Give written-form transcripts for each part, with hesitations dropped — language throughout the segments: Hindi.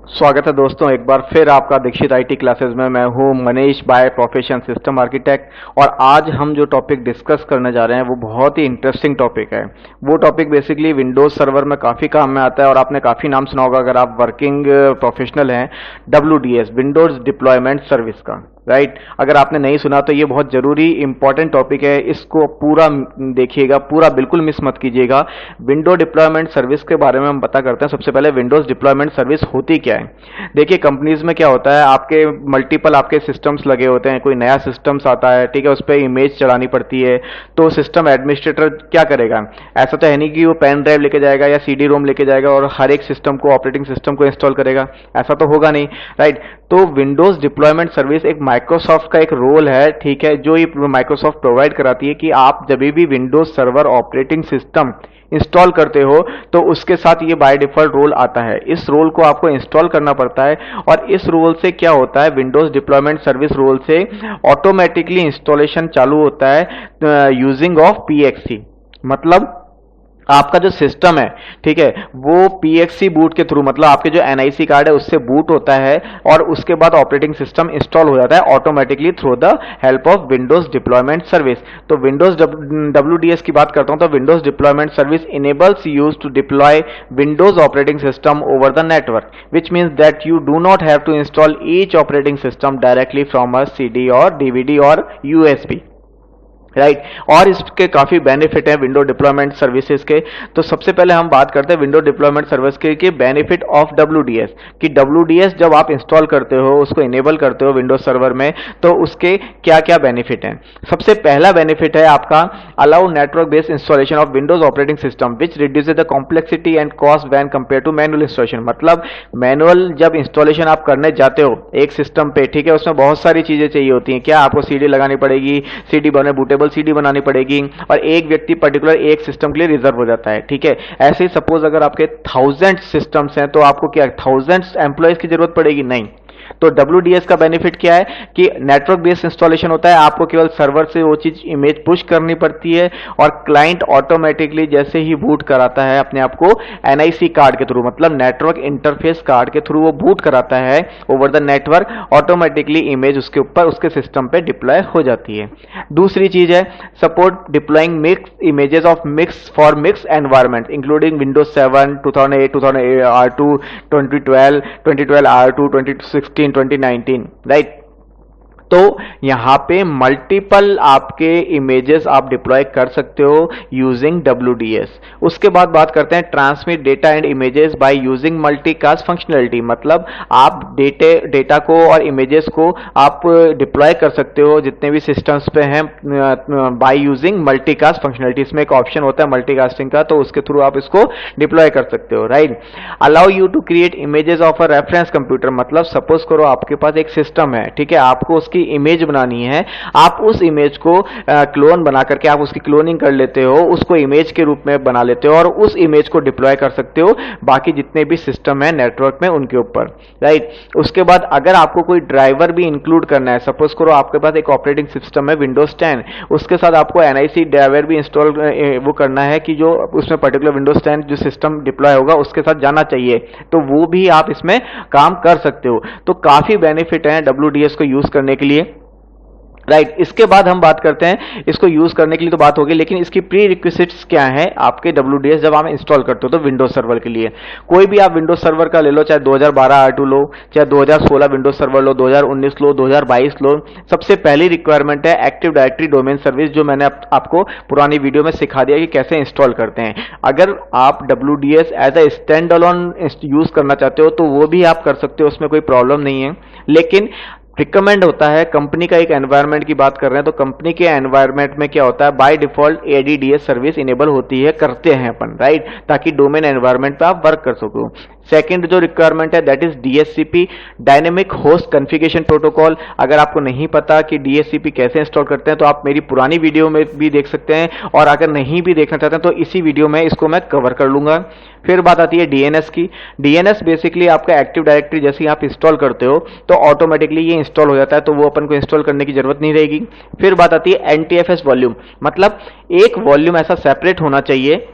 स्वागत है दोस्तों, एक बार फिर आपका दीक्षित आईटी क्लासेस में। मैं हूं Manish, by profession system architect. और आज हम जो टॉपिक डिस्कस करने जा रहे हैं वो बहुत ही इंटरेस्टिंग टॉपिक है। वो टॉपिक बेसिकली विंडोज सर्वर में काफ़ी काम में आता है और आपने काफ़ी नाम सुना होगा अगर आप वर्किंग प्रोफेशनल हैं, WDS, विंडोज डिप्लॉयमेंट सर्विस का, राइट। अगर आपने नहीं सुना तो ये बहुत जरूरी इंपॉर्टेंट टॉपिक है, इसको पूरा देखिएगा, पूरा बिल्कुल मिस मत कीजिएगा। विंडो डिप्लॉयमेंट सर्विस के बारे में हम पता करते हैं। सबसे पहले विंडोज डिप्लॉयमेंट सर्विस होती क्या है। देखिए, कंपनीज में क्या होता है, आपके मल्टीपल आपके सिस्टम्स लगे होते हैं, कोई नया सिस्टम्स आता है, ठीक है, उस पर इमेज चढ़ानी पड़ती है, तो सिस्टम एडमिनिस्ट्रेटर क्या करेगा। ऐसा तो है नहीं कि वो पेन ड्राइव लेके जाएगा या CD रोम लेके जाएगा और हर एक सिस्टम को, ऑपरेटिंग सिस्टम को इंस्टॉल करेगा, ऐसा तो होगा नहीं, राइट। तो विंडोज डिप्लॉयमेंट सर्विस एक माइक्रोसॉफ्ट का एक रोल है, ठीक है, जो ये माइक्रोसॉफ्ट प्रोवाइड कराती है कि आप जब भी Windows server operating system install करते हो तो उसके साथ ये बाय डिफॉल्ट रोल आता है। इस रोल को आपको इंस्टॉल करना पड़ता है और इस रोल से क्या होता है, विंडोज डिप्लॉयमेंट सर्विस रोल से ऑटोमेटिकली इंस्टॉलेशन चालू होता है यूजिंग ऑफ PXC। मतलब आपका जो सिस्टम है, ठीक है, वो PXC बूट के थ्रू, मतलब आपके जो NIC कार्ड है उससे बूट होता है और उसके बाद ऑपरेटिंग सिस्टम इंस्टॉल हो जाता है automatically through the help of Windows deployment service. तो विंडोज WDS की बात करता हूं तो Windows deployment service enables use to deploy Windows operating system over the network, which means that you do not have to install each operating system directly from a CD और DVD और USB, राइट। और इसके काफी बेनिफिट है विंडो डिप्लॉयमेंट सर्विसेज के। तो सबसे पहले हम बात करते हैं विंडो डिप्लॉयमेंट सर्विस के बेनिफिट ऑफ WDS, कि WDS जब आप इंस्टॉल करते हो, उसको इनेबल करते हो विंडोज सर्वर में, तो उसके क्या क्या बेनिफिट हैं। सबसे पहला बेनिफिट है आपका allow network based installation of Windows operating system which reduces the complexity and cost when compare to manual installation. मतलब मैनुअल जब इंस्टॉलेशन आप करने जाते हो एक सिस्टम पे, ठीक है, उसमें बहुत सारी चीजें चाहिए होती हैं। क्या आपको CD लगानी पड़ेगी, CD बने बूटेबल CD बनानी पड़ेगी और एक व्यक्ति पर्टिकुलर एक सिस्टम के लिए रिजर्व हो जाता है, ठीक है। ऐसे ही सपोज अगर आपके 1000 सिस्टम्स हैं तो आपको क्या 1000 एम्प्लॉयज की जरूरत पड़ेगी, नहीं। तो WDS का बेनिफिट क्या है कि नेटवर्क बेस्ड इंस्टॉलेशन होता है, आपको केवल सर्वर से वो चीज इमेज पुश करनी पड़ती है और क्लाइंट ऑटोमेटिकली जैसे ही बूट कराता है अपने आप को NIC कार्ड के थ्रू, मतलब नेटवर्क इंटरफेस कार्ड के थ्रू वो बूट कराता है over the network, automatically image उसके ऊपर उसके सिस्टम पे डिप्लॉय हो जाती है। दूसरी चीज है support deploying mix images of mix for mix environment including Windows 7, 2008, 2008 R2, 2012, 2012 R2, 2016, 2019, right. तो यहां पे मल्टीपल आपके इमेजेस आप डिप्लॉय कर सकते हो यूजिंग WDS। उसके बाद बात करते हैं transmit data and images by using multicast functionality. मतलब आप डेटा को और इमेजेस को आप डिप्लॉय कर सकते हो जितने भी सिस्टम्स पे हैं बाय यूजिंग मल्टीकास्ट फंक्शनलिटी। इसमें एक ऑप्शन होता है मल्टीकास्टिंग का, तो उसके थ्रू आप इसको डिप्लॉय कर सकते हो, right. Allow you to create images of a reference computer. मतलब सपोज करो आपके पास एक सिस्टम है, ठीक है, आपको उसकी इमेज बनानी है, आप उस इमेज को क्लोन बना करके आप उसकी क्लोनिंग कर लेते हो, उसको इमेज के रूप में बना लेते हो और उस इमेज को डिप्लॉय कर सकते हो बाकी जितने भी सिस्टम है नेटवर्क में उनके ऊपर, राइट। उसके बाद अगर आपको कोई ड्राइवर भी इंक्लूड करना है, सपोज करो आपके पास एक ऑपरेटिंग सिस्टम है विंडोज 10, उसके साथ आपको NIC ड्राइवर भी इंस्टॉल वो करना है कि जो उसमें पर्टिकुलर विंडोज 10 जो सिस्टम डिप्लॉय होगा उसके साथ जाना चाहिए, तो वो भी आप इसमें काम कर सकते हो। तो काफी बेनिफिट है WDS को यूज करने के लिए, राइट। इसके बाद हम बात करते हैं इसको यूज करने के लिए तो बात होगी, लेकिन इसकी प्री रिक्विजिट्स क्या है आपके WDS जब आप इंस्टॉल करते हो तो विंडोज सर्वर के लिए। कोई भी आप विंडोज सर्वर का ले लो, चाहे 2012 R2 लो, चाहे 2016 विंडोज सर्वर लो, 2019 लो, 2022 लो। सबसे पहली रिक्वायरमेंट है एक्टिव डायरेक्टरी डोमेन सर्विस, जो मैंने आपको पुरानी वीडियो में सिखा दिया कि कैसे इंस्टॉल करते हैं। अगर आप WDS as a stand alone use करना चाहते हो तो वो भी आप कर सकते हो, उसमें कोई प्रॉब्लम नहीं है। लेकिन रिकमेंड होता है, कंपनी का एक एनवायरनमेंट की बात कर रहे हैं तो कंपनी के एनवायरनमेंट में क्या होता है, by default ADDS service enable होती है, करते हैं अपन, राइट, ताकि डोमेन एनवायरनमेंट पे आप वर्क कर सको। सेकंड जो रिक्वायरमेंट है that is DHCP, dynamic host configuration protocol. अगर आपको नहीं पता कि DHCP कैसे इंस्टॉल करते हैं तो आप मेरी पुरानी वीडियो में भी देख सकते हैं, और अगर नहीं भी देखना चाहते हैं तो इसी वीडियो में इसको मैं कवर कर लूंगा। फिर बात आती है DNS की। DNS बेसिकली आपका एक्टिव डायरेक्टरी जैसे आप इंस्टॉल करते हो तो ऑटोमेटिकली ये इंस्टॉल हो जाता है, तो वो अपन को इंस्टॉल करने की जरूरत नहीं रहेगी। फिर बात आती है NTFS वॉल्यूम, मतलब एक वॉल्यूम ऐसा सेपरेट होना चाहिए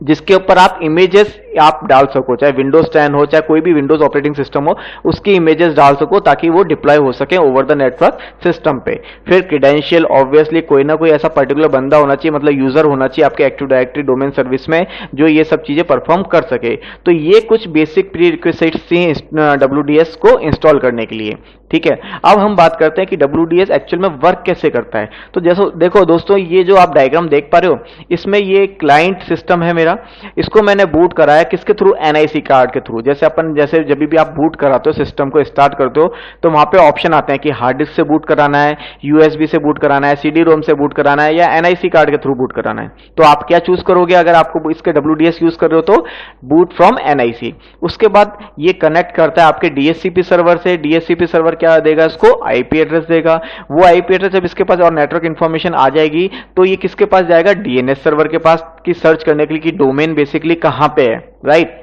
जिसके ऊपर आप इमेजेस आप डाल सको, चाहे विंडोज 10 हो चाहे कोई भी विंडोज ऑपरेटिंग सिस्टम हो, उसकी इमेजेस डाल सको ताकि वो डिप्लॉय हो सके ओवर द नेटवर्क सिस्टम पे। फिर क्रेडेंशियल, ऑब्वियसली कोई ना कोई ऐसा पर्टिकुलर बंदा होना चाहिए, मतलब यूजर होना चाहिए आपके एक्टिव डायरेक्टरी डोमेन सर्विस में जो ये सब चीजें परफॉर्म कर सके। तो ये कुछ बेसिक प्री रिक्विजिट्स थी WDS को इंस्टॉल करने के लिए। ठीक है, अब हम बात करते हैं कि WDS एक्चुअल में वर्क कैसे करता है। तो जैसे देखो दोस्तों, ये जो आप डायग्राम देख पा रहे हो, इसमें ये क्लाइंट सिस्टम है मेरा, इसको मैंने बूट कराया किसके थ्रू, NIC कार्ड के थ्रू। जैसे जब भी आप बूट कराते हो, सिस्टम को स्टार्ट करते हो, तो वहां पे ऑप्शन आते हैं कि हार्ड डिस्क से बूट कराना है, USB से बूट कराना है, CD-ROM से बूट कराना है, या NIC कार्ड के थ्रू बूट कराना है। तो आप क्या चूज करोगे अगर आपको इसके WDS यूज कर रहे हो तो बूट फ्रॉम NIC। उसके बाद ये कनेक्ट करता है आपके DHCP सर्वर से। DHCP सर्वर क्या देगा, इसको IP एड्रेस देगा। वो IP एड्रेस जब इसके पास और नेटवर्क इंफॉर्मेशन आ जाएगी तो ये किसके पास जाएगा, DNS सर्वर के पास, की सर्च करने के लिए कि डोमेन बेसिकली कहां पे है, राइट।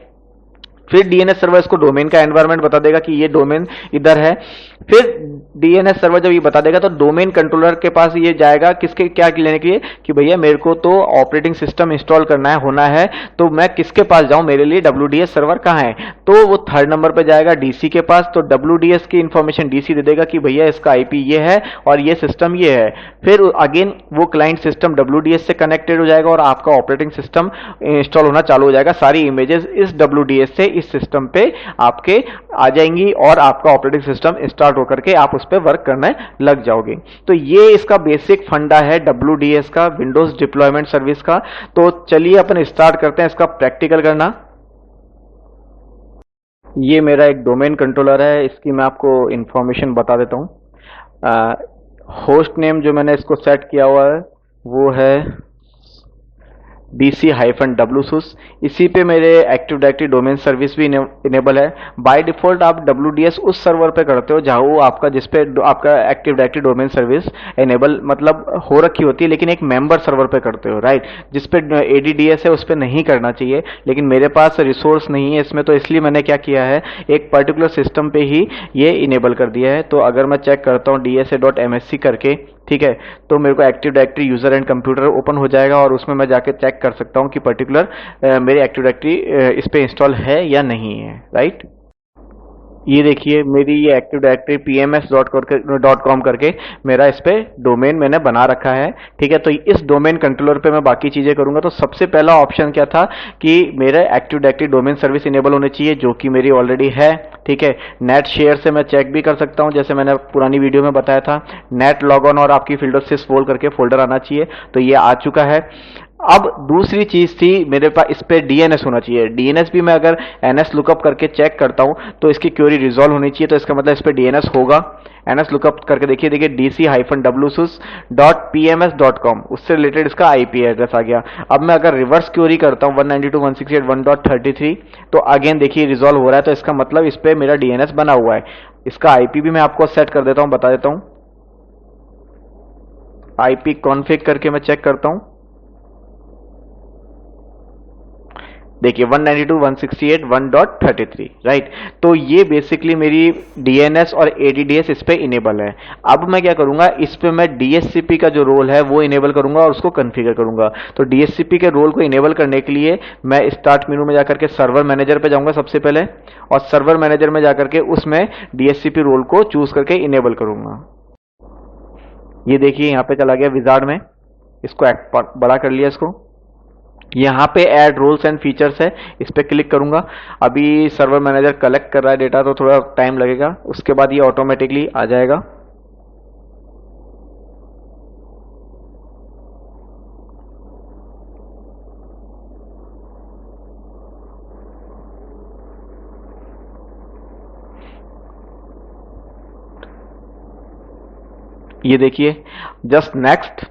फिर DNS सर्वर इसको डोमेन का एनवायरनमेंट बता देगा कि ये डोमेन इधर है। फिर DNS सर्वर जब ये बता देगा तो डोमेन कंट्रोलर के पास ये जाएगा किसके क्या लेने के लिए, कि भैया मेरे को तो ऑपरेटिंग सिस्टम इंस्टॉल करना है, होना है, तो मैं किसके पास जाऊं, मेरे लिए WDS सर्वर कहां है। तो वो थर्ड नंबर पे जाएगा DC के पास। तो WDS की इंफॉर्मेशन DC दे देगा कि भैया इसका IP ये है और ये सिस्टम ये है। फिर अगेन वो क्लाइंट सिस्टम WDS से कनेक्टेड हो जाएगा और आपका ऑपरेटिंग सिस्टम इंस्टॉल होना चालू हो जाएगा। सारी इमेजेस इस WDS से इस सिस्टम पे आपके आ जाएंगी और आपका ऑपरेटिंग सिस्टम स्टार्ट होकर के आप उस पर वर्क करने लग जाओगे। तो ये इसका बेसिक फंडा है WDS का, विंडोज डिप्लॉयमेंट सर्विस का। तो चलिए अपन स्टार्ट करते हैं इसका प्रैक्टिकल करना। ये मेरा एक डोमेन कंट्रोलर है, इसकी मैं आपको इंफॉर्मेशन बता देता हूं। होस्ट नेम जो मैंने इसको सेट किया हुआ है वो है DC-WSUS। इसी पे मेरे एक्टिव डायरेक्टरी डोमेन सर्विस भी इनेबल है। बाय डिफॉल्ट आप WDS उस सर्वर पे करते हो जहां वो आपका, जिसपे आपका active directory domain service enable मतलब हो रखी होती है, लेकिन एक मेंबर सर्वर पे करते हो, राइट। जिसपे ADDS है उस पर नहीं करना चाहिए, लेकिन मेरे पास रिसोर्स नहीं है इसमें, तो इसलिए मैंने क्या किया है, एक पर्टिकुलर सिस्टम पे ही ये इनेबल कर दिया है। तो अगर मैं चेक करता हूँ DSA.MSC करके, ठीक है, तो मेरे को active directory user and computer open हो जाएगा और उसमें मैं जाके चेक कर सकता हूं कि पर्टिकुलर मेरे एक्टिव डायरेक्टरी इस पे इंस्टॉल है या नहीं है, राइट। ये देखिए मेरी ये एक्टिव डायरेक्टरी pms.com करके मेरा इस पे डोमेन मैंने बना रखा है, ठीक है। तो इस डोमेन कंट्रोलर पे मैं बाकी चीजें करूंगा। तो सबसे पहला ऑप्शन क्या था कि मेरे active directory domain service enable होनी चाहिए, जो कि मेरी ऑलरेडी है, ठीक है। नेट शेयर से मैं चेक भी कर सकता हूं, जैसे मैंने पुरानी वीडियो में बताया था। नेट लॉगऑन और आपकी फील्ड sys फोल्ड करके फोल्डर आना चाहिए, तो ये आ चुका है। अब दूसरी चीज थी मेरे पास, इस पे DNS होना चाहिए। DNS भी मैं अगर NS लुकअप करके चेक करता हूं तो इसकी क्वेरी रिजॉल्व होनी चाहिए, तो इसका मतलब इस पे DNS होगा। NS लुकअप करके देखिए DC-WSUS.pms.com, उससे रिलेटेड इसका IP एड्रेस आ गया। अब मैं अगर रिवर्स क्वेरी करता हूं 192.168.1.33, तो अगेन देखिए रिजॉल्व हो रहा है, तो इसका मतलब इस पे मेरा DNS बना हुआ है। इसका IP भी मैं आपको सेट कर देता हूं, बता देता हूं। IP कॉन्फ़िग करके मैं चेक करता हूं, देखिए 192.168.1.33, राइट। तो ये बेसिकली मेरी DNS और ADDS इस पे इनेबल है। अब मैं क्या करूंगा, इस पे मैं DHCP का जो रोल है वो इनेबल करूंगा और उसको कॉन्फ़िगर करूंगा। तो DHCP के रोल को इनेबल करने के लिए मैं स्टार्ट मेनू में जाकर के सर्वर मैनेजर पे जाऊंगा सबसे पहले, और सर्वर मैनेजर में जाकर के उसमें DHCP रोल को चूज करके इनेबल करूंगा। ये देखिए यहाँ पे चला गया विजार्ड में, इसको बड़ा कर लिया इसको। यहाँ पे ऐड रोल्स एंड फीचर्स है, इस पे क्लिक करूंगा। अभी सर्वर मैनेजर कलेक्ट कर रहा है डेटा, तो थोड़ा टाइम लगेगा, उसके बाद ये ऑटोमेटिकली आ जाएगा। ये देखिए जस्ट नेक्स्ट,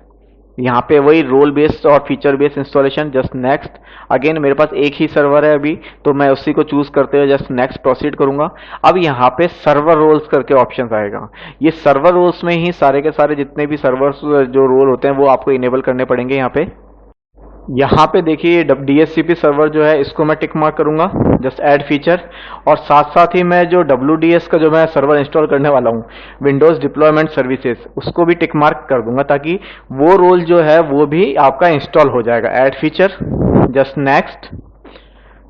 यहाँ पे वही रोल बेस्ड और feature based installation, just next. Again मेरे पास एक ही सर्वर है अभी, तो मैं उसी को चूज करते हुए जस्ट नेक्स्ट प्रोसीड करूंगा। अब यहाँ पे सर्वर रोल्स करके ऑप्शन आएगा। ये सर्वर रोल्स में ही सारे के सारे जितने भी सर्वर्स जो रोल होते हैं वो आपको इनेबल करने पड़ेंगे। यहाँ पे देखिए DHCP सर्वर जो है इसको मैं टिक मार्क करूंगा, जस्ट ऐड फीचर, और साथ साथ ही मैं जो WDS का जो मैं सर्वर इंस्टॉल करने वाला हूँ, विंडोज डिप्लॉयमेंट सर्विसेज, उसको भी टिक मार्क कर दूंगा ताकि वो रोल जो है वो भी आपका इंस्टॉल हो जाएगा। Add feature, just next.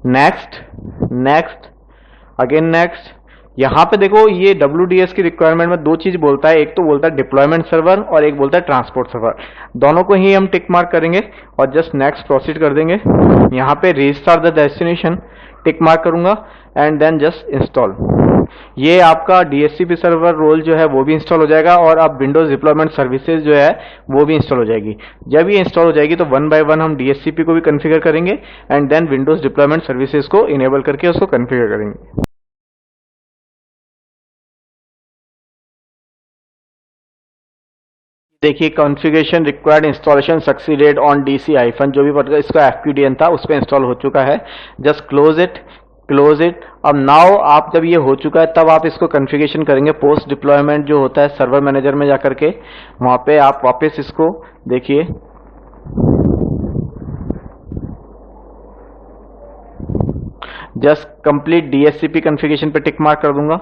Next, next, again next. यहाँ पे देखो ये WDS की रिक्वायरमेंट में दो चीज बोलता है, एक तो बोलता है डिप्लॉयमेंट सर्वर और एक बोलता है ट्रांसपोर्ट सर्वर। दोनों को ही हम टिक मार्क करेंगे और जस्ट नेक्स्ट प्रोसीड कर देंगे। यहाँ पे register the destination tick mark करूंगा एंड देन जस्ट इंस्टॉल। ये आपका DHCP सर्वर रोल जो है वो भी इंस्टॉल हो जाएगा और अब विंडोज डिप्लॉयमेंट सर्विसेज जो है वो भी इंस्टॉल हो जाएगी। जब ये इंस्टॉल हो जाएगी तो वन बाय वन हम DHCP को भी कॉन्फ़िगर करेंगे and then Windows deployment services को इनेबल करके उसको कॉन्फ़िगर करेंगे। देखिए configuration required installation succeeded on DC- जो भी इसका FQDN था उस पर इंस्टॉल हो चुका है। Just close it, close it. अब नाउ आप जब ये हो चुका है तब आप इसको कॉन्फ़िगरेशन करेंगे पोस्ट डिप्लॉयमेंट जो होता है सर्वर मैनेजर में जाकर के, वहां पे आप वापस इसको देखिए। जस्ट कंप्लीट DHCP कॉन्फ़िगरेशन पे टिक मार्क कर दूंगा।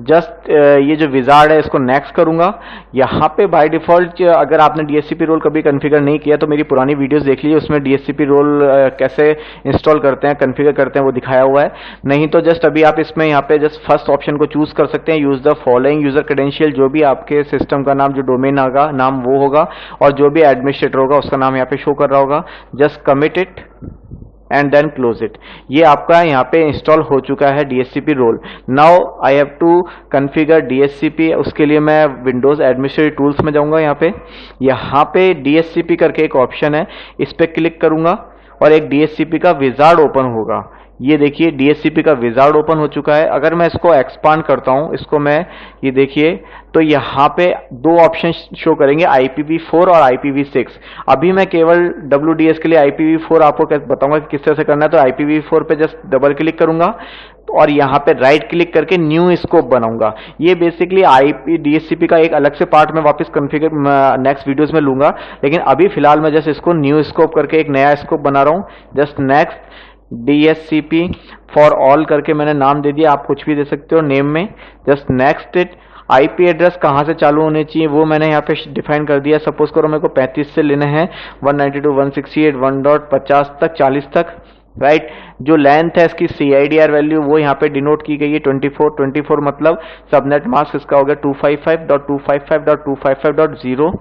जस्ट ये जो विजार्ड है इसको नेक्स्ट करूंगा। यहाँ पे बाय डिफॉल्ट अगर आपने DHCP रोल कभी कॉन्फ़िगर नहीं किया तो मेरी पुरानी वीडियोस देख लीजिए, उसमें DHCP रोल कैसे इंस्टॉल करते हैं, कॉन्फ़िगर करते हैं वो दिखाया हुआ है। नहीं तो जस्ट अभी आप इसमें यहाँ पे जस्ट फर्स्ट ऑप्शन को चूज कर सकते हैं, use the following user credential. जो भी आपके सिस्टम का नाम, जो डोमेन होगा नाम वो होगा और जो भी एडमिनिस्ट्रेटर होगा उसका नाम यहाँ पे शो कर रहा होगा। Just commit it and then close it. ये आपका यहाँ पे इंस्टॉल हो चुका है DHCP role. Now I have to configure DHCP। उसके लिए मैं विंडोज एडमिनिस्ट्रेटिव टूल्स में जाऊंगा। यहाँ पे DHCP करके एक ऑप्शन है, इस पे क्लिक करूंगा और एक DHCP का विजार्ड ओपन होगा। ये देखिए DHCP का विजार्ड ओपन हो चुका है। अगर मैं इसको एक्सपांड करता हूं, इसको मैं ये देखिए तो यहाँ पे दो ऑप्शन शो करेंगे, IPv4 और IPv6। अभी मैं केवल WDS के लिए IPv4 आपको बताऊंगा कि किस तरह से करना है। तो IPv4 पे जस्ट डबल क्लिक करूंगा और यहाँ पे राइट क्लिक करके न्यू स्कोप बनाऊंगा। ये बेसिकली DHCP का एक अलग से पार्ट में वापस कॉन्फ़िगर नेक्स्ट वीडियोस में लूंगा, लेकिन अभी फिलहाल मैं जस्ट इसको न्यू स्कोप करके एक नया स्कोप बना रहा हूँ। Just next DHCP for all करके मैंने नाम दे दिया, आप कुछ भी दे सकते हो नेम में। Just next it. IP address कहाँ से चालू होने चाहिए वो मैंने यहाँ पे डिफाइन कर दिया। सपोज करो मेरे को 35 से लेने हैं, 192.168.1.50 तक, 40 तक, राइट। जो लेंथ है इसकी CIDR वैल्यू वो यहाँ पे डिनोट की गई है 24 मतलब सबनेट मास्क इसका हो गया 255.255.255.0।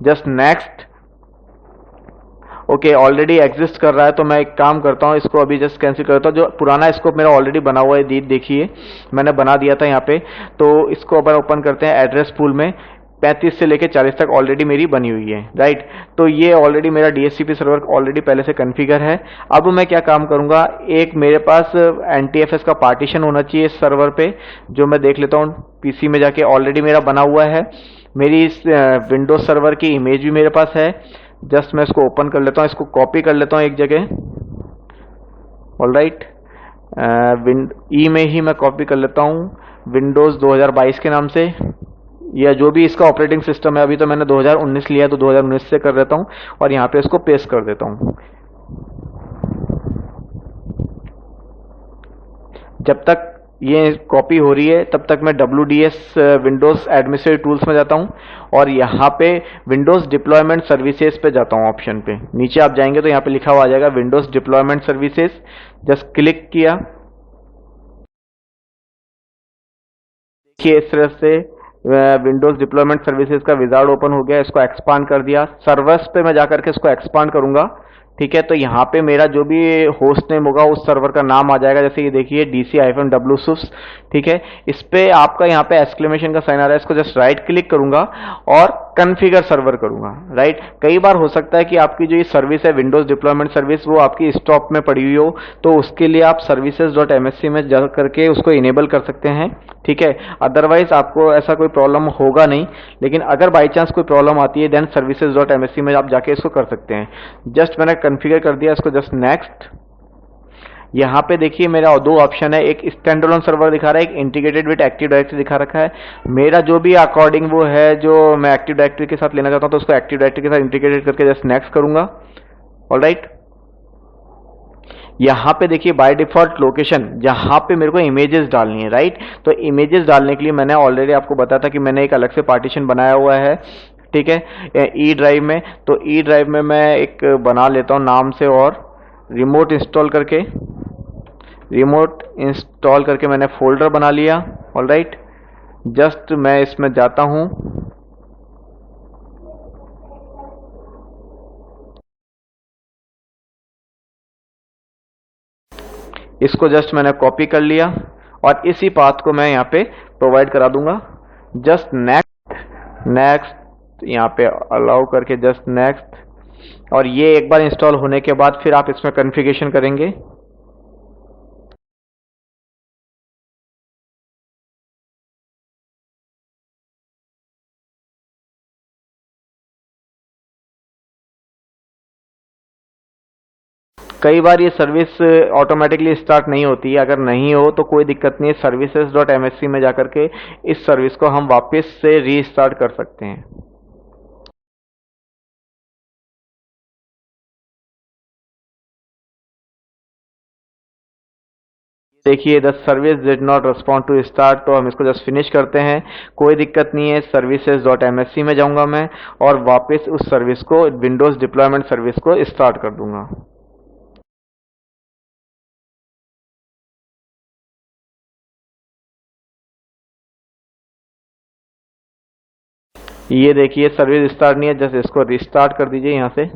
Just next. Okay already exist कर रहा है तो मैं एक काम करता हूँ, इसको अभी जस्ट कैंसिल करता हूँ। जो पुराना स्कोप मेरा ऑलरेडी बना हुआ है देखिए मैंने बना दिया था यहाँ पे, तो इसको अब ओपन करते हैं। एड्रेस पूल में 35 से लेके 40 तक ऑलरेडी मेरी बनी हुई है, राइट। तो ये ऑलरेडी मेरा DHCP सर्वर ऑलरेडी पहले से कॉन्फ़िगर है। अब मैं क्या काम करूंगा, एक मेरे पास NTFS का पार्टीशन होना चाहिए इस सर्वर पे, जो मैं देख लेता हूँ PC में जाके ऑलरेडी मेरा बना हुआ है। मेरी इस विंडोज सर्वर की इमेज भी मेरे पास है। जस्ट मैं इसको ओपन कर लेता हूँ, इसको कॉपी कर लेता हूँ एक जगह। ऑलराइट, ई में ही मैं कॉपी कर लेता हूँ विंडोज 2022 के नाम से, या जो भी इसका ऑपरेटिंग सिस्टम है। अभी तो मैंने 2019 लिया तो 2019 से कर देता हूँ और यहाँ पे इसको पेस्ट कर देता हूँ। जब तक ये कॉपी हो रही है तब तक मैं WDS विंडोज एडमिनिस्ट्रेटिव टूल्स में जाता हूं और यहाँ पे विंडोज डिप्लॉयमेंट सर्विसेज पे जाता हूं। ऑप्शन पे नीचे आप जाएंगे तो यहाँ पे लिखा हुआ आ जाएगा Windows deployment services. Just click किया, देखिए इस तरह से विंडोज डिप्लॉयमेंट सर्विसेज का विजार्ड ओपन हो गया। इसको एक्सपांड कर दिया। सर्वर्स पे मैं जाकर के इसको एक्सपांड करूंगा, ठीक है। तो यहाँ पे मेरा जो भी होस्ट नेम होगा उस सर्वर का नाम आ जाएगा। जैसे ये देखिए DC-WSUS, ठीक है। इस पे आपका यहाँ पे एक्सक्लेमेशन का साइन आ रहा है, इसको जस्ट राइट क्लिक करूंगा और कॉन्फ़िगर सर्वर करूंगा, राइट। कई बार हो सकता है कि आपकी जो ये सर्विस है विंडोज डिप्लॉयमेंट सर्विस वो आपकी स्टॉप में पड़ी हुई हो, तो उसके लिए आप services.msc में जा करके उसको इनेबल कर सकते हैं, ठीक है। अदरवाइज आपको ऐसा कोई प्रॉब्लम होगा नहीं, लेकिन अगर बाई चांस कोई प्रॉब्लम आती है देन services.msc में आप जाके इसको कर सकते हैं। जस्ट मैंने कॉन्फ़िगर कर दिया इसको। Just next. यहाँ पे देखिए मेरा दो ऑप्शन है, एक स्टैंड अलोन सर्वर दिखा रहा है, एक इंटीग्रेटेड विद एक्टिव डायरेक्टरी दिखा रखा है। मेरा जो भी अकॉर्डिंग वो है जो मैं एक्टिव डायरेक्टरी के साथ लेना चाहता हूँ तो उसको एक्टिव डायरेक्टरी के साथ इंटीग्रेटेड करके जस्ट नेक्स्ट करूंगा। ऑलराइट, यहाँ पे देखिए बाय डिफॉल्ट लोकेशन जहाँ पे मेरे को इमेजेस डालनी है, राइट। तो इमेजेस डालने के लिए मैंने ऑलरेडी आपको बताया था कि मैंने एक अलग से पार्टीशन बनाया हुआ है, ठीक है, ई ड्राइव में। तो ई ड्राइव में मैं एक बना लेता हूँ नाम से और रिमोट इंस्टॉल करके, रिमोट इंस्टॉल करके मैंने फोल्डर बना लिया। ऑल राइट, जस्ट मैं इसमें जाता हूं, इसको जस्ट मैंने कॉपी कर लिया और इसी पाथ को मैं यहाँ पे प्रोवाइड करा दूंगा। जस्ट नेक्स्ट, नेक्स्ट यहाँ पे अलाउ करके जस्ट नेक्स्ट, और ये एक बार इंस्टॉल होने के बाद फिर आप इसमें कॉन्फ़िगरेशन करेंगे। कई बार ये सर्विस ऑटोमेटिकली स्टार्ट नहीं होती है। अगर नहीं हो तो कोई दिक्कत नहीं है, services.msc में जाकर के इस सर्विस को हम वापस से रीस्टार्ट कर सकते हैं। देखिए the service did not respond to start, तो हम इसको जस्ट फिनिश करते हैं। कोई दिक्कत नहीं है, services.msc में जाऊंगा मैं और वापस उस सर्विस को, विंडोज डिप्लॉयमेंट सर्विस को स्टार्ट कर दूंगा। ये देखिए सर्विस स्टार्ट नहीं है, जस्ट इसको रिस्टार्ट कर दीजिए यहाँ से।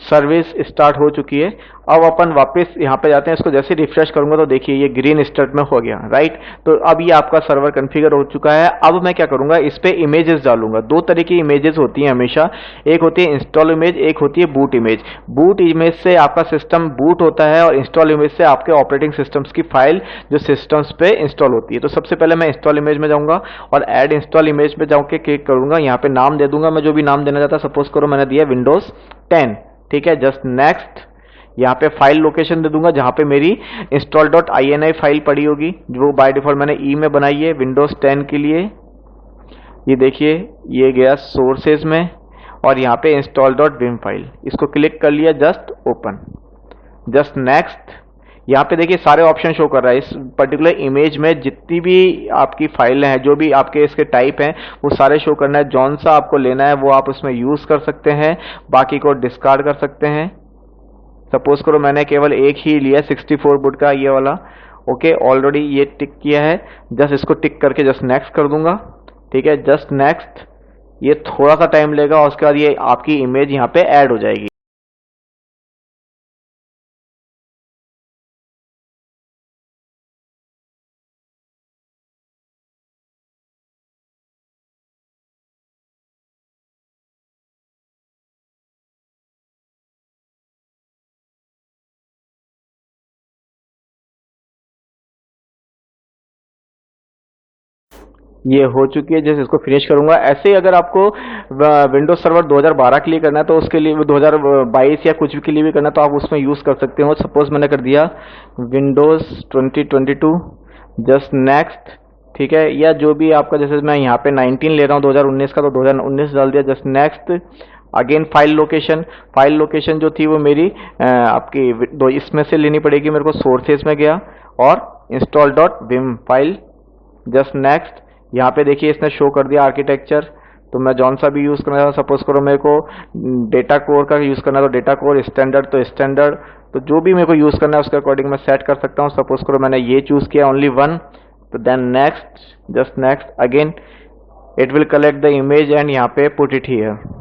सर्विस स्टार्ट हो चुकी है। अब अपन वापस यहाँ पे जाते हैं, इसको जैसे रिफ्रेश करूंगा तो देखिए ये ग्रीन स्टार्ट में हो गया, राइट। तो अब ये आपका सर्वर कॉन्फ़िगर हो चुका है। अब मैं क्या करूंगा, इस पे इमेजेस डालूंगा। दो तरह की इमेजेस होती हैं हमेशा, एक होती है इंस्टॉल इमेज, एक होती है बूट इमेज। बूट इमेज से आपका सिस्टम बूट होता है और इंस्टॉल इमेज से आपके ऑपरेटिंग सिस्टम्स की फाइल जो सिस्टम्स पे इंस्टॉल होती है। तो सबसे पहले मैं इंस्टॉल इमेज में जाऊंगा और ऐड इंस्टॉल इमेज पे जाके क्लिक करूंगा। यहाँ पे नाम दे दूंगा मैं जो भी नाम देना चाहता, सपोज करो मैंने दिया विंडोज 10, ठीक है। जस्ट नेक्स्ट, यहाँ पे फाइल लोकेशन दे दूंगा जहां पे मेरी install.ini फाइल पड़ी होगी, जो बाय डिफॉल्ट मैंने ई में बनाई है विंडोज 10 के लिए। ये देखिए ये गया सोर्सेज में और यहाँ पे install.vim फाइल, इसको क्लिक कर लिया, जस्ट ओपन, जस्ट नेक्स्ट। यहाँ पे देखिए सारे ऑप्शन शो कर रहा है। इस पर्टिकुलर इमेज में जितनी भी आपकी फाइलें हैं, जो भी आपके इसके टाइप हैं, वो सारे शो करना है। जौन सा आपको लेना है वो आप उसमें यूज कर सकते हैं, बाकी को डिस्कार्ड कर सकते हैं। सपोज करो मैंने केवल एक ही लिया 64 बिट का ये वाला, ओके। ऑलरेडी ये टिक किया है, जस्ट इसको टिक करके जस्ट नेक्स्ट कर दूंगा, ठीक है। जस्ट नेक्स्ट, ये थोड़ा सा टाइम लेगा और उसके बाद ये आपकी इमेज यहाँ पे ऐड हो जाएगी। ये हो चुकी है, जैसे इसको फिनिश करूंगा। ऐसे ही अगर आपको विंडोज सर्वर 2012 के लिए करना है तो उसके लिए 2022 या कुछ भी के लिए भी करना है तो आप उसमें यूज कर सकते हो। सपोज मैंने कर दिया विंडोज 2022, जस्ट नेक्स्ट, ठीक है। या जो भी आपका, जैसे मैं यहाँ पे 19 ले रहा हूँ 2019 का, तो 2019 डाल दिया, just next. Again file location, file location जो थी वो मेरी आपकी दो इसमें से लेनी पड़ेगी मेरे को। सोर्सेस में गया और install.vim फाइल, जस्ट नेक्स्ट। यहाँ पे देखिए इसने शो कर दिया आर्किटेक्चर, तो मैं जौन सा भी यूज़ करना है, सपोज करो मेरे को डेटा कोर का यूज़ करना है तो डेटा कोर, स्टैंडर्ड तो स्टैंडर्ड, तो जो भी मेरे को यूज़ करना है उसके अकॉर्डिंग मैं सेट कर सकता हूँ। सपोज करो मैंने ये चूज़ किया ओनली वन, तो then next, just next. Again it will collect the image and यहाँ पे पुट इट हियर।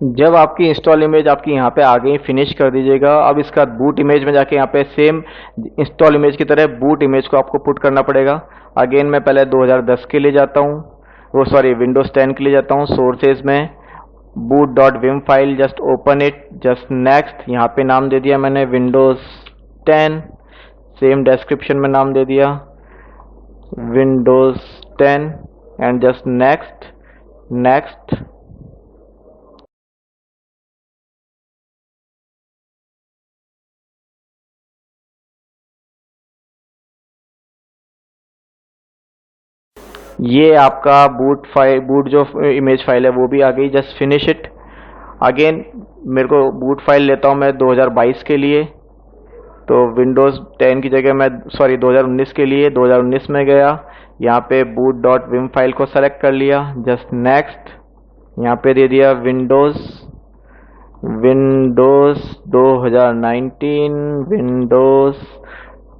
जब आपकी इंस्टॉल इमेज आपकी यहाँ पे आ गई, फिनिश कर दीजिएगा। अब इसका बूट इमेज में जाके यहाँ पे सेम इंस्टॉल इमेज की तरह बूट इमेज को आपको पुट करना पड़ेगा। अगेन मैं पहले 2010 के लिए जाता हूँ, वो सॉरी विंडोज 10 के लिए जाता हूँ। सोर्सेज में boot dot Vim file, just open it, just next. यहाँ पे नाम दे दिया मैंने विंडोज 10, सेम डिस्क्रिप्शन में नाम दे दिया Windows 10 and just next next. ये आपका बूट फाइल, बूट जो इमेज फाइल है वो भी आ गई। Just finish it. अगेन मेरे को बूट फाइल लेता हूँ मैं 2022 के लिए, तो विंडोज़ 10 की जगह मैं सॉरी 2019 के लिए 2019 में गया। यहाँ पे बूट डॉट विम फाइल को सेलेक्ट कर लिया, जस्ट नेक्स्ट। यहाँ पे दे दिया Windows Windows 2019 Windows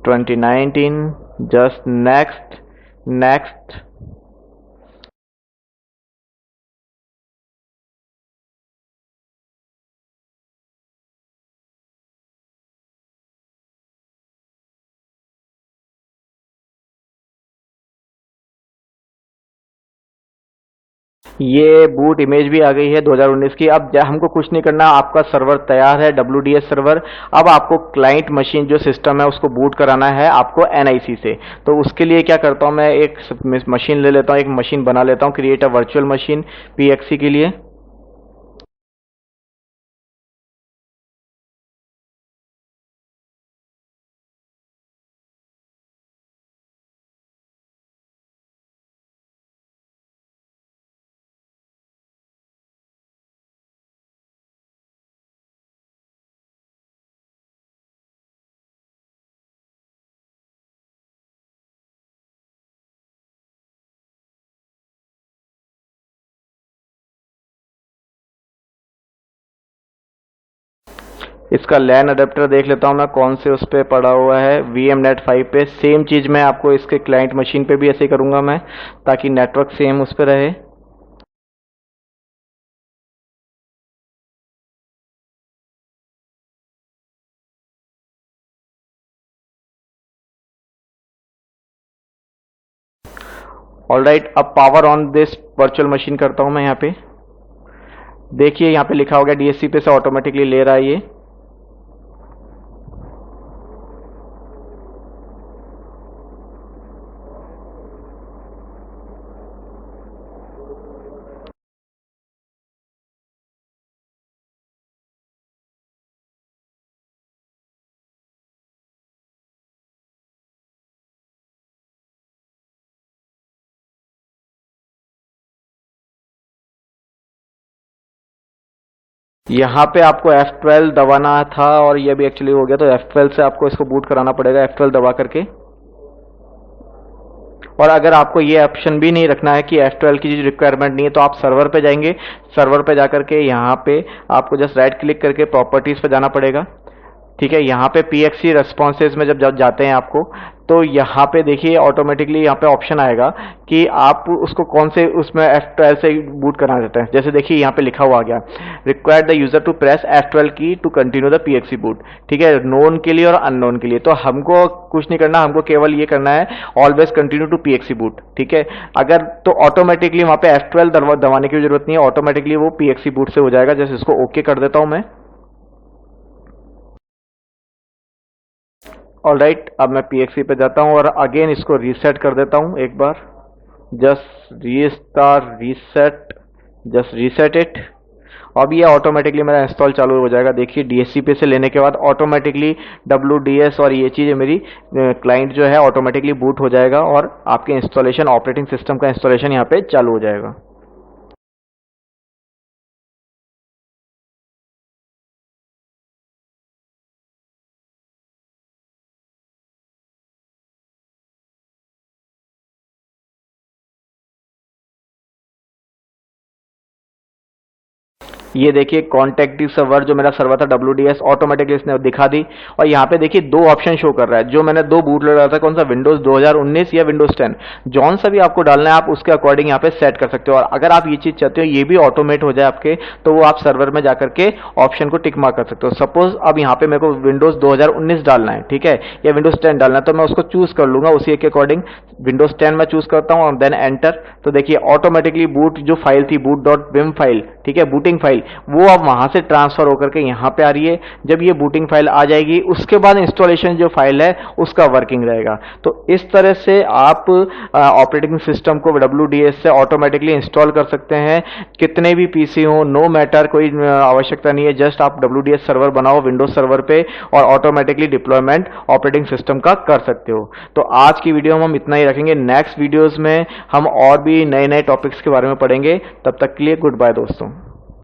2019, just next next. ये बूट इमेज भी आ गई है 2019 की। अब हमको कुछ नहीं करना, आपका सर्वर तैयार है, WDS सर्वर। अब आपको क्लाइंट मशीन जो सिस्टम है उसको बूट कराना है आपको NIC से। तो उसके लिए क्या करता हूँ, मैं एक मशीन ले लेता हूँ, एक मशीन बना लेता हूँ, create a virtual machine PXE के लिए। इसका लैन अडेप्टर देख लेता हूँ मैं कौन से उस पर पड़ा हुआ है, VMnet 5 पे। सेम चीज़ मैं आपको इसके क्लाइंट मशीन पे भी ऐसे ही करूँगा मैं, ताकि नेटवर्क सेम उस पर रहे। ऑल राइट, अब power on this virtual machine करता हूँ मैं। यहाँ पे देखिए, यहाँ पे लिखा हो गया DHCP पे से ऑटोमेटिकली ले रहा है ये। यहाँ पे आपको F12 दबाना था और ये भी एक्चुअली हो गया, तो F12 से आपको इसको बूट कराना पड़ेगा, F12 दबा करके। और अगर आपको ये ऑप्शन भी नहीं रखना है कि F12 की रिक्वायरमेंट नहीं है, तो आप सर्वर पे जाएंगे। सर्वर पे जाकर के यहाँ पे आपको जस्ट राइट क्लिक करके प्रॉपर्टीज पे जाना पड़ेगा। ठीक है, यहाँ पे PXE रेस्पॉन्सेज में जब जाते हैं आपको, तो यहाँ पे देखिए ऑटोमेटिकली यहाँ पे ऑप्शन आएगा कि आप उसको कौन से उसमें F12 से बूट कराना चाहते हैं। जैसे देखिए यहाँ पे लिखा हुआ आ गया, required the user to press F12 key to continue the PXE boot. ठीक है, नोन के लिए और अननोन के लिए। तो हमको कुछ नहीं करना, हमको केवल ये करना है always continue to PXE boot. ठीक है, अगर तो ऑटोमेटिकली वहाँ पे F12 दबाने की जरूरत नहीं है, ऑटोमेटिकली वो PXE बूट से हो जाएगा। जैसे इसको ओके कर देता हूँ मैं। ऑल राइट, अब मैं PXE पे जाता हूँ और अगेन इसको रीसेट कर देता हूँ एक बार। Just restart reset, just reset it. अब ये ऑटोमेटिकली मेरा इंस्टॉल चालू हो जाएगा। देखिए DHCP से लेने के बाद ऑटोमेटिकली WDS और ये चीज़ मेरी क्लाइंट जो है ऑटोमेटिकली बूट हो जाएगा और आपके इंस्टॉलेशन, ऑपरेटिंग सिस्टम का इंस्टॉलेशन यहाँ पे चालू हो जाएगा। ये देखिए कॉन्टैक्ट सर्वर जो मेरा सर्वर था WDS ऑटोमेटिकली इसने दिखा दी। और यहाँ पे देखिए दो ऑप्शन शो कर रहा है, जो मैंने दो बूट लगा था, कौन सा, विंडोज 2019 या विंडोज 10, जौन सा भी आपको डालना है आप उसके अकॉर्डिंग यहाँ पे सेट कर सकते हो। और अगर आप ये चीज चाहते हो ये भी ऑटोमेट हो जाए आपके, तो वो आप सर्वर में जाकर के ऑप्शन को टिक मार्क कर सकते हो। सपोज अब यहाँ पे मेरे को विंडोज 2019 डालना है, ठीक है, या विंडोज 10 डालना है, तो मैं उसको चूज कर लूंगा उसी के अकॉर्डिंग। विंडोज 10 मैं चूज करता हूँ और देन एंटर, तो देखिए ऑटोमेटिकली बूट जो फाइल थी boot.vim फाइल, ठीक है, बूटिंग फाइल, वो अब वहां से ट्रांसफर होकर के यहाँ पे आ रही है। जब ये बूटिंग फाइल आ जाएगी उसके बाद इंस्टॉलेशन जो फाइल है उसका वर्किंग रहेगा। तो इस तरह से आप ऑपरेटिंग सिस्टम को WDS से ऑटोमेटिकली इंस्टॉल कर सकते हैं, कितने भी पीसी हो, नो मैटर, कोई आवश्यकता नहीं है। जस्ट आप WDS सर्वर बनाओ विंडोज सर्वर पे और ऑटोमेटिकली डिप्लॉयमेंट ऑपरेटिंग सिस्टम का कर सकते हो। तो आज की वीडियो में हम इतना ही रखेंगे। नेक्स्ट वीडियोस में हम और भी नए नए टॉपिक्स के बारे में पढ़ेंगे। तब तक के लिए गुड बाय दोस्तों।